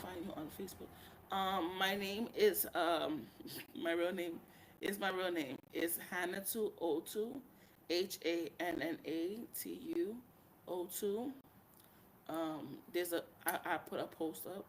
find you on Facebook. My name is my real name is my real name is Hannatu O2, Hannatu O2. I put a post up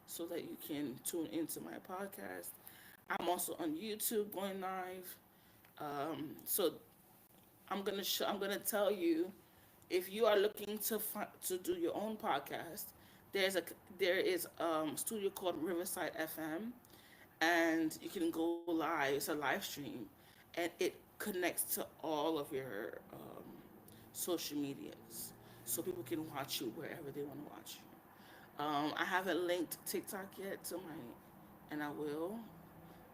so that you can tune into my podcast. I'm also on YouTube going live. So I'm gonna tell you, if you are looking to do your own podcast, there's a there is studio called Riverside FM, and you can go live. It's a live stream, and it connects to all of your social medias, so people can watch you wherever they want to watch you. I haven't linked TikTok yet to my, and I will.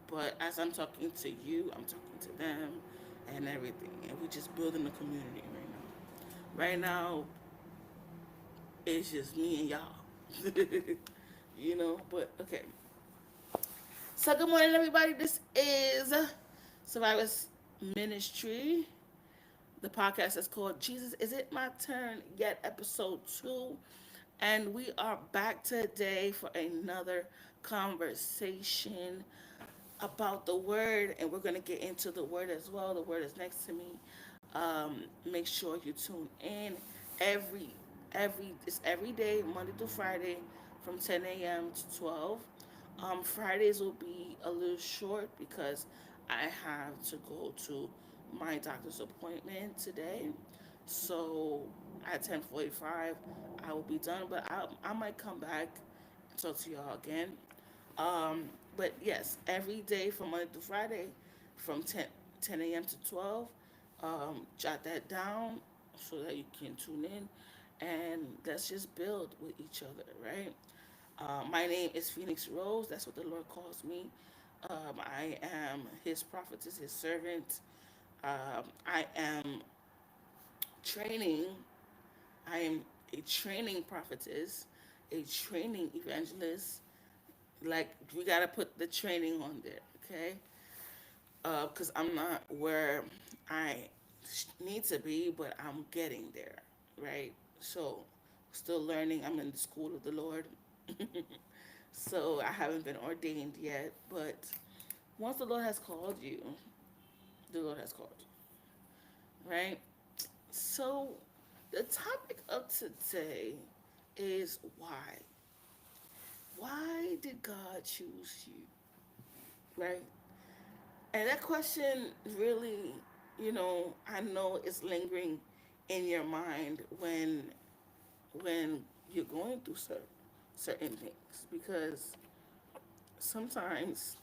But as I'm talking to you, I'm talking to them and everything. And we're just building a community right now. Right now, it's just me and y'all. But okay. So, good morning, everybody. This is Survivors Ministry. The podcast is called Jesus Is It My Turn Yet, episode 2. And we are back today for another conversation about the word, and we're going to get into the word as well. The word is next to me. Make sure you tune in every it's every day, Monday to Friday, from 10 a.m. to 12. Fridays will be a little short because I have to go to my doctor's appointment today. So at 10:45, I will be done. But I might come back and talk to y'all again. But yes, every day from Monday to Friday, from 10 a.m. to 12. Jot that down so that you can tune in, and let's just build with each other, right? My name is Phoenix Rose. That's what the Lord calls me. I am His prophetess, His servant. I am training. I am a training prophetess, a training evangelist. Like, we gotta put the training on there, okay? Because I'm not where I need to be, but I'm getting there, right? So, still learning. I'm in the school of the Lord. So, I haven't been ordained yet, but once the Lord has called you, the Lord has called you, right? So, the topic of today is why. Why did God choose you, right? And that question really, I know it's lingering in your mind when you're going through certain things, because sometimes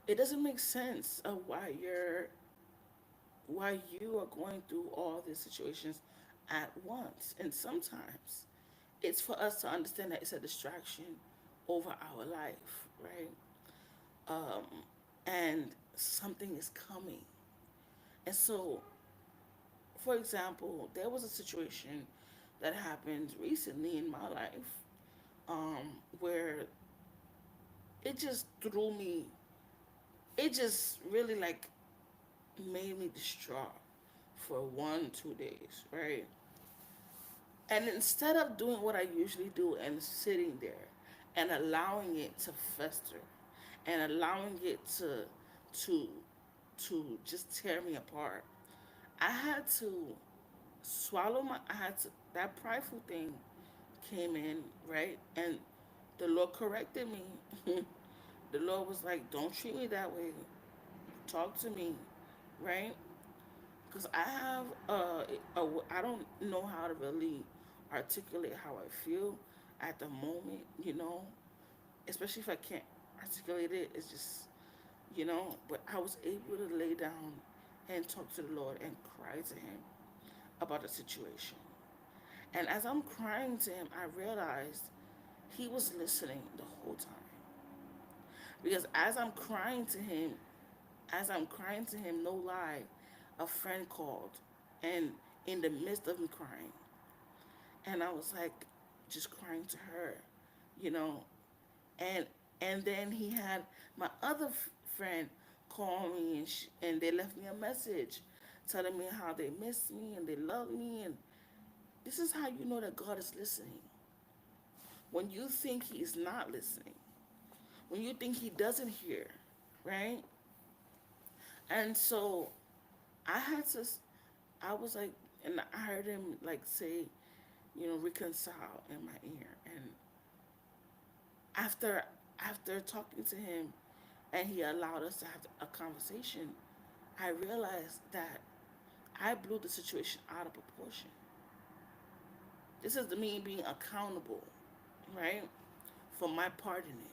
it doesn't make sense of why you are going through all these situations at once. And sometimes it's for us to understand that it's a distraction over our life, right? Um, and something is coming. And so, for example, there was a situation that happened recently in my life, where it just threw me, it just really like made me distraught for 1, 2 days, right? And instead of doing what I usually do and sitting there and allowing it to fester and allowing it to to just tear me apart, I had to I had to, that prideful thing came in, right? And the Lord corrected me. The Lord was like, don't treat me that way. Talk to me, right? Because I have, I don't know how to really articulate how I feel at the moment, especially if I can't articulate it. It's just, but I was able to lay down and talk to the Lord and cry to Him about the situation. And as I'm crying to Him, I realized He was listening the whole time. Because as I'm crying to Him, no lie, a friend called, and in the midst of me crying, and I was like, just crying to her, you know, and then he had my other friend call me, and they left me a message telling me how they miss me and they love me, and this is how you know that God is listening. when you think he's not listening, when you think he doesn't hear, right? And so I had to, I was like, and I heard him like say, reconcile in my ear. And after after talking to him, and he allowed us to have a conversation, I realized that I blew the situation out of proportion. This is me being accountable, right, for my part in it.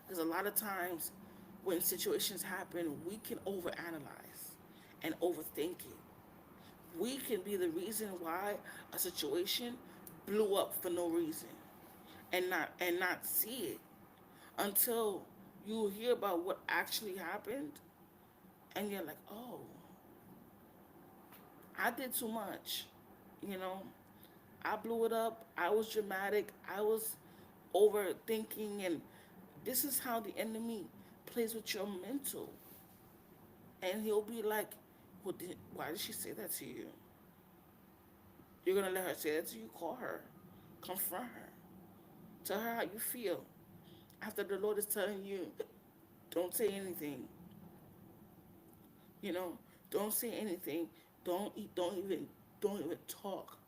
Because a lot of times when situations happen, we can overanalyze and overthink it. We can be the reason why a situation blew up for no reason, and not see it until you hear about what actually happened, and you're like, oh, I did too much. You know, I blew it up. I was dramatic. I was overthinking, and this is how the enemy plays with your mental. And he'll be like, well, why did she say that to you? You're gonna let her say that to you? Call her, confront her, tell her how you feel. After the Lord is telling you, don't say anything. You know, don't say anything. Don't eat. Don't even talk.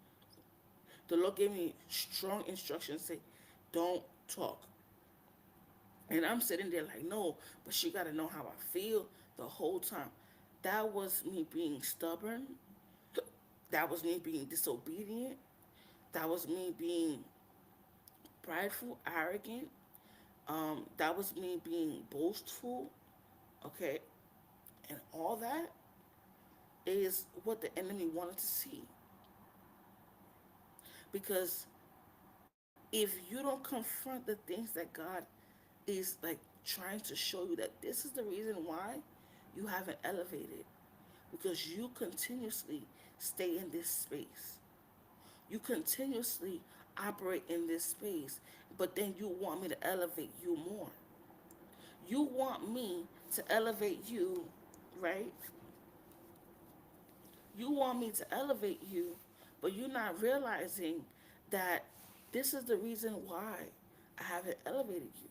The Lord gave me strong instructions. Say, don't talk. And I'm sitting there like, no, but she got to know how I feel the whole time. That was me being stubborn. That was me being disobedient. That was me being prideful, arrogant. That was me being boastful. Okay. And all that is what the enemy wanted to see. Because if you don't confront the things that God is like trying to show you, that this is the reason why you haven't elevated, because you continuously stay in this space. You continuously operate in this space, but then you want me to elevate you more. You want me to elevate you, right? You want me to elevate you, but you're not realizing that this is the reason why I haven't elevated you.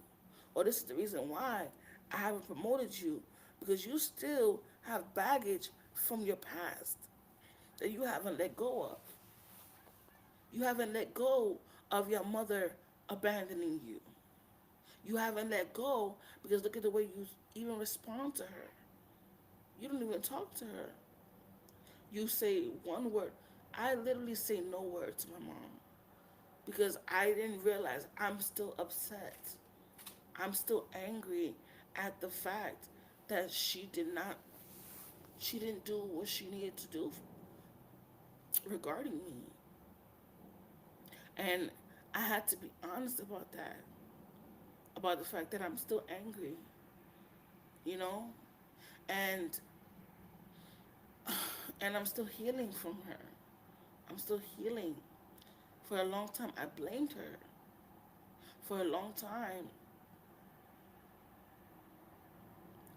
Or this is the reason why I haven't promoted you, because you still have baggage from your past that you haven't let go of. You haven't let go of your mother abandoning you. You haven't let go because look at the way you even respond to her. You don't even talk to her. You say one word. I literally say no word to my mom because I didn't realize I'm still upset. I'm still angry at the fact that she didn't do what she needed to do regarding me. And I had to be honest about that, about the fact that I'm still angry, you know? And and I'm still healing from her. I'm still healing. For a long time I blamed her. For a long time.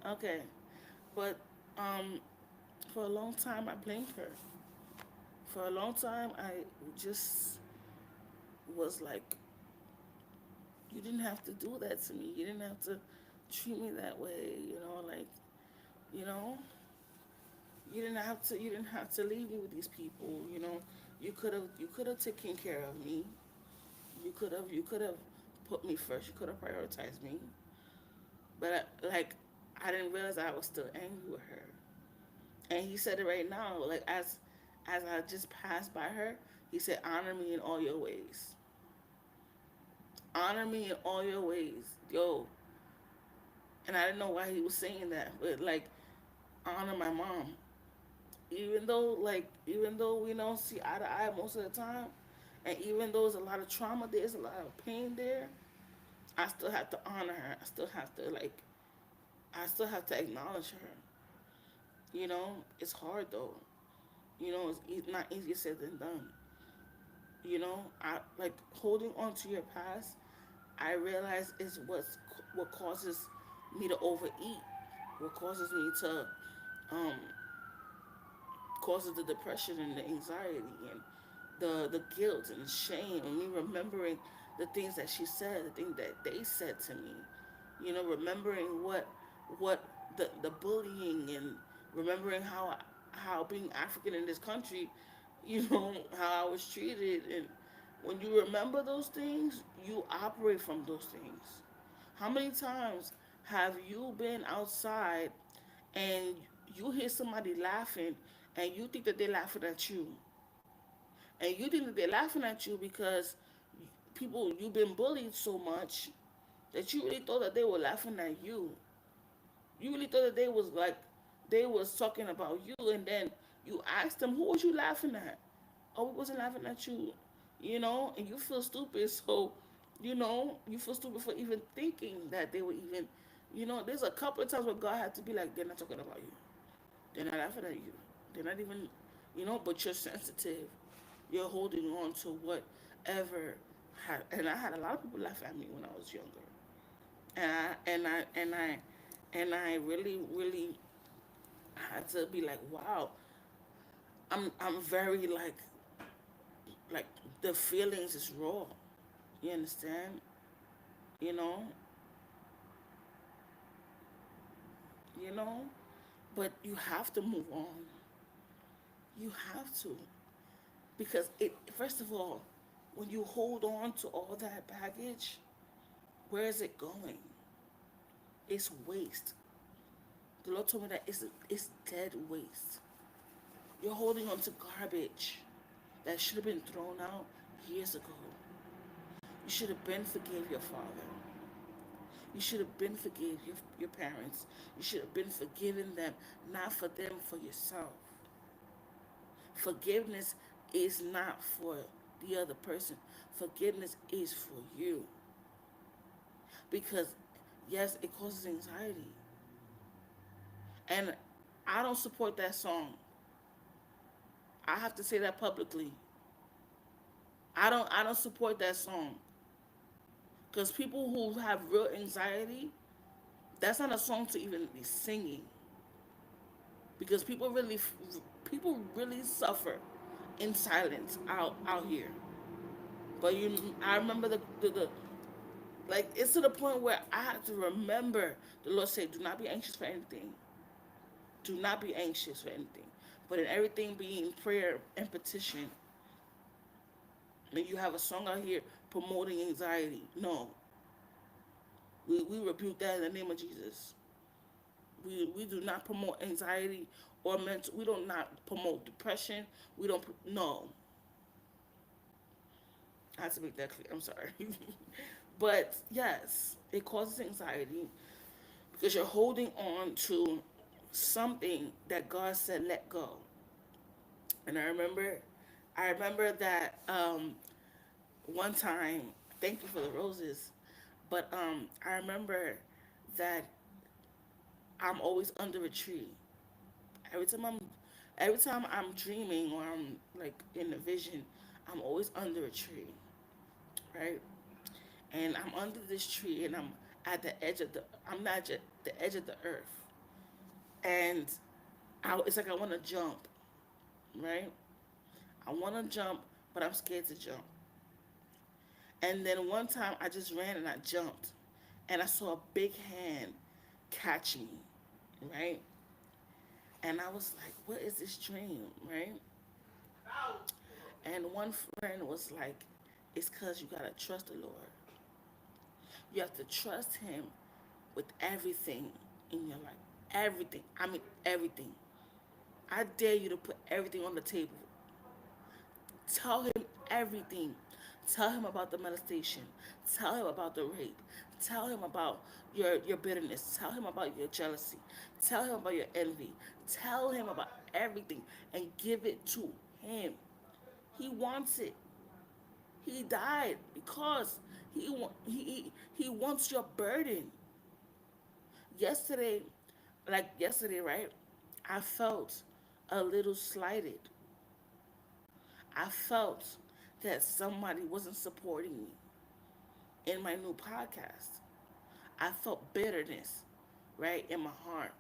Okay. But for a long time I blamed her. For a long time I just was like, you didn't have to do that to me. You didn't have to treat me that way, you know, you didn't have to leave me with these people, you could have taken care of me. You could have put me first. You could have prioritized me. But I didn't realize I was still angry with her. And he said it right now, like as I just passed by her, he said, honor me in all your ways. Honor me in all your ways. Yo, and I didn't know why he was saying that, but like, honor my mom. Even though we don't see eye to eye most of the time, and even though there's a lot of trauma, there's a lot of pain there, I still have to honor her. I still have to acknowledge her. It's hard though. It's not easier said than done. I like holding on to your past. I realize is what causes me to overeat. What um causes the depression and the anxiety and the guilt and shame and me remembering the things that she said, the things that they said to me. Remembering what the bullying, and remembering how being African in this country, how I was treated. And when you remember those things, you operate from those things. How many times have you been outside and you hear somebody laughing, and you think that they're laughing at you, and you think that they're laughing at you because people, you've been bullied so much that you really thought that they were laughing at you. You really thought that they was talking about you, and then you asked them, who was you laughing at? Oh, we wasn't laughing at you, and you feel stupid. So, you feel stupid for even thinking that they were even, there's a couple of times where God had to be like, they're not talking about you. They're not laughing at you. They're not even, but you're sensitive. You're holding on to whatever. And I had a lot of people laugh at me when I was younger. And I really, really had to be like, wow, I'm very like the feelings is raw. You understand? You know, you know, but you have to move on. You have to, because it. First of all, when you hold on to all that baggage, where is it going? It's waste. The Lord told me that it's dead waste. You're holding on to garbage that should have been thrown out years ago. You should have been forgave your father. You should have been forgive your parents. You should have been forgiving them, not for them, for yourself. Forgiveness is not for the other person. Forgiveness is for you. Because yes, it causes anxiety. And I don't support that song. I have to say that publicly. I don't support that song. Because people who have real anxiety, that's not a song to even be singing. Because people really suffer in silence out here. But I remember the like, it's to the point where I have to remember the Lord said, "Do not be anxious for anything. Do not be anxious for anything, but in everything being prayer and petition." And you have a song out here promoting anxiety. No, we rebuke that in the name of Jesus. We do not promote anxiety or mental. We do not promote depression. We don't. No, I have to make that clear. I'm sorry. But yes, it causes anxiety because you're holding on to something that God said let go. And I remember that one time. Thank you for the roses, but I remember that I'm always under a tree. Every time I'm, every time I'm dreaming or I'm like in a vision, I'm always under a tree, right? And I'm under this tree, and I'm at the edge of the, I'm not at the edge of the earth, and it's like I want to jump, right? I want to jump, but I'm scared to jump. And then one time I just ran and I jumped, and I saw a big hand catch me, right? And I was like, what is this dream, right? And one friend was like, it's because you got to trust the Lord. You have to trust Him with everything in your life. Everything. I mean, everything. I dare you to put everything on the table. Tell Him everything. Tell Him about the molestation. Tell Him about the rape. Tell Him about your bitterness. Tell Him about your jealousy. Tell Him about your envy. Tell Him about everything and give it to Him. He wants it. He died because he wants your burden. Yesterday, like yesterday, right? I felt a little slighted. I felt that somebody wasn't supporting me in my new podcast. I felt bitterness, right, in my heart.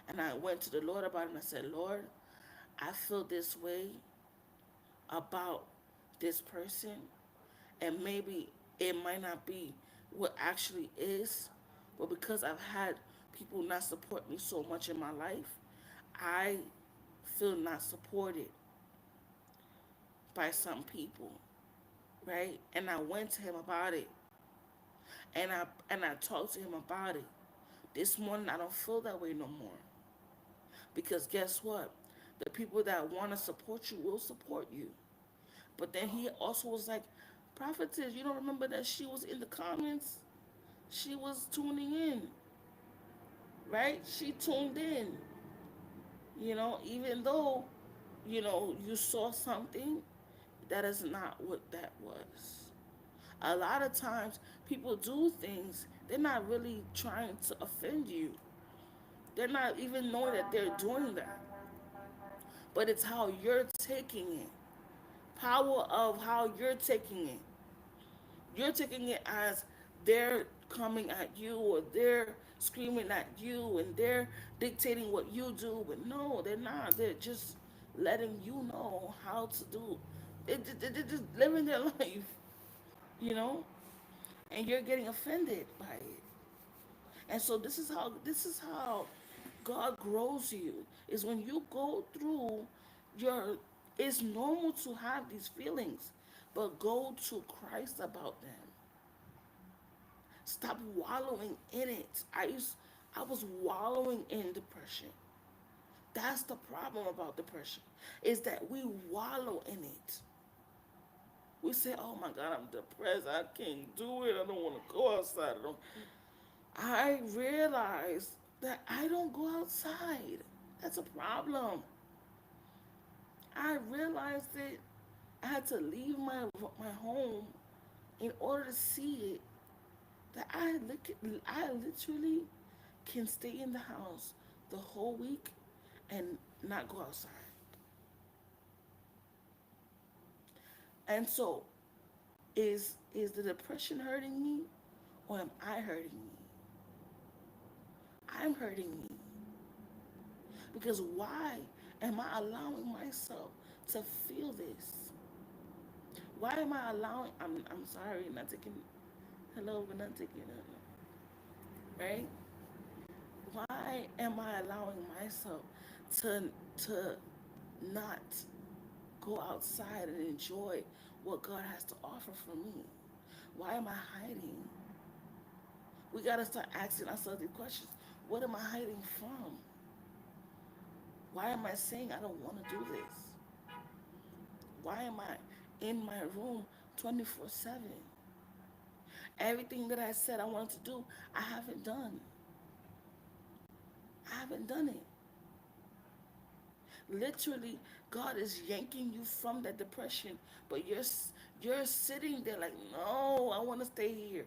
And I went to the Lord about it, and I said, Lord, I feel this way about this person, and maybe It might not be what actually is, but because I've had people not support me so much in my life, I feel not supported by some people, right? And I went to him about it, and I talked to him about it. This morning I don't feel that way no more. Because guess what? The people that want to support you will support you. But then he also was like, Prophetess, you don't remember that she was in the comments? She was tuning in, right? She tuned in, even though, you saw something, that is not what that was. A lot of times, people do things, they're not really trying to offend you. They're not even knowing that they're doing that. But it's how you're taking it. Power of how you're taking it. You're taking it as they're coming at you, or they're screaming at you, and they're dictating what you do. But no, they're not. They're just letting you know how to do it. They're just living their life, you know, and you're getting offended by it. And so this is how God grows you. Is when you go through your it's normal to have these feelings, but go to Christ about them. Stop wallowing in it. I was wallowing in depression. That's the problem about depression. Is that we wallow in it. We say, "Oh my God, I'm depressed. I can't do it. I don't want to go outside. I realize that I don't go outside. That's a problem. I realized that I had to leave my home in order to see it. That I literally can stay in the house the whole week and not go outside. And so, is the depression hurting me, or am I hurting me? I'm hurting me. Because why am I allowing myself to feel this? Why am I allowing? I'm sorry, not taking. Hello, we're not taking it. Right? Why am I allowing myself to to not go outside and enjoy what God has to offer for me? Why am I hiding? We gotta start asking ourselves these questions. What am I hiding from? Why am I saying I don't want to do this? Why am I in my room 24/7? Everything that I said I wanted to do, I haven't done. I haven't done it. Literally, God is yanking you from that depression, but you're sitting there like, no, I want to stay here.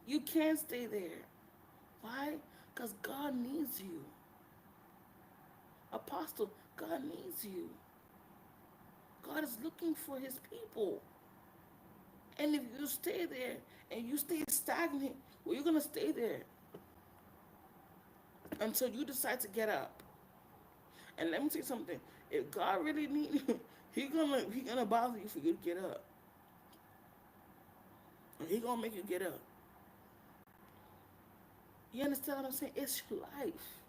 You can't stay there. Why? Because God needs you. Apostle, God needs you. God is looking for his people. And if you stay there and you stay stagnant, well, you're gonna stay there until you decide to get up. And let me tell you something. If God really needs you, he gonna bother you for you to get up. And he gonna make you get up. You understand what I'm saying? It's your life.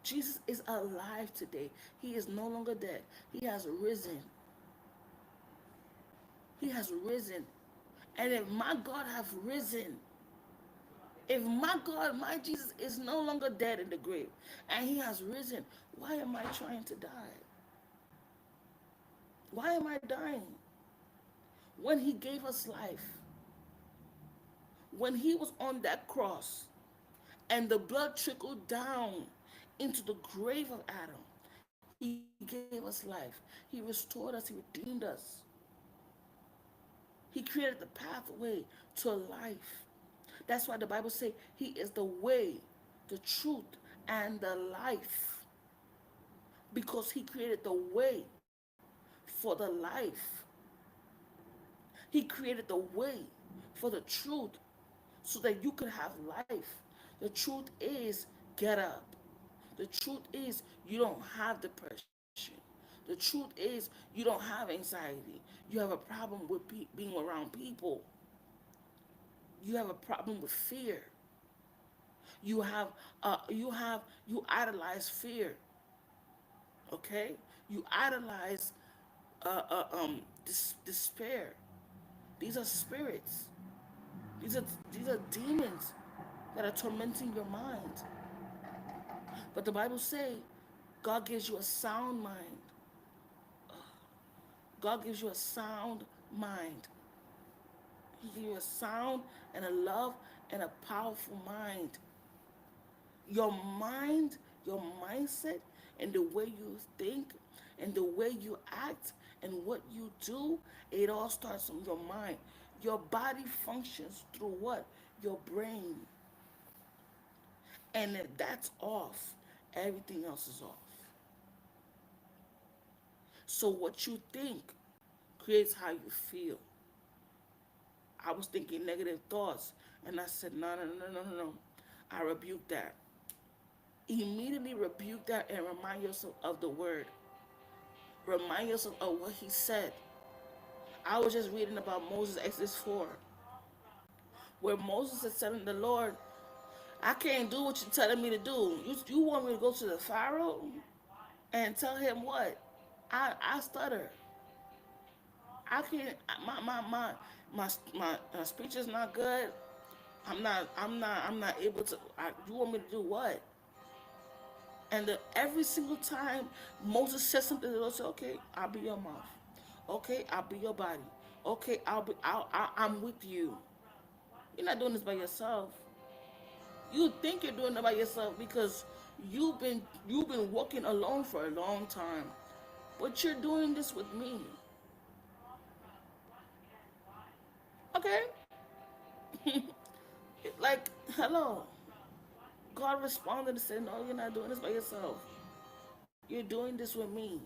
Jesus is alive today. He is no longer dead. He has risen. He has risen. And if my God have risen, if my God, my Jesus is no longer dead in the grave, and he has risen, why am I trying to die? Why am I dying? When he gave us life, when he was on that cross, and the blood trickled down into the grave of Adam, he gave us life. He restored us. He redeemed us. He created the pathway to life. That's why the Bible says he is the way, the truth, and the life. Because he created the way for the life. He created the way for the truth so that you could have life. The truth is, get up. The truth is, you don't have depression. The truth is, you don't have anxiety. You You have a problem with being around people. You have a problem with fear. You idolize fear. Okay, you idolize despair. These are spirits. These are these are demons that are tormenting your mind. But the Bible say God gives you a sound mind. God gives you a sound mind. He gives you a sound and a love and a powerful mind. Your mind, your mindset, and the way you think, and the way you act, and what you do, it all starts from your mind. Your body functions through what? Your brain. And if that's off, everything else is off. So what you think creates how you feel. I was thinking negative thoughts, and I said, no, no, no, no, no, no. I rebuke that. Immediately rebuke that and remind yourself of the word. Remind yourself of what he said. I was just reading about Moses, Exodus 4, where Moses is telling the Lord, I can't do what you're telling me to do. You want me to go to the Pharaoh and tell him what? I stutter. I can't. My speech is not good. I'm not able to. You want me to do what? And every single time Moses says something, the Lord said, "Okay, I'll be your mouth. Okay, I'll be your body. Okay, I'm with you. You're not doing this by yourself. You think you're doing it by yourself because you've been walking alone for a long time, but you're doing this with me. Okay, like hello." God responded and said, "No, you're not doing this by yourself. You're doing this with me,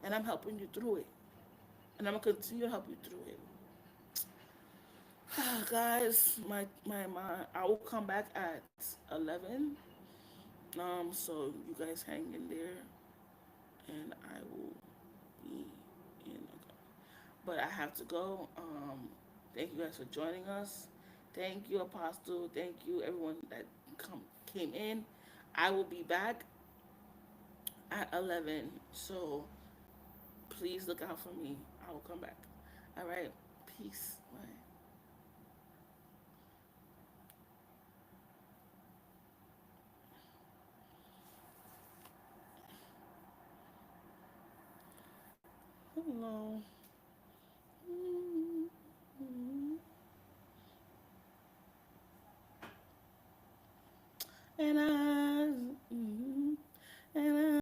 and I'm helping you through it, and I'm gonna continue to help you through it." Guys, I will come back at 11. So you guys hang in there, and I will be in. But I have to go. Thank you guys for joining us. Thank you, Apostle. Thank you, everyone that came in. I will be back at 11. So please look out for me. I will come back. All right. Peace. Bye. Hello. And I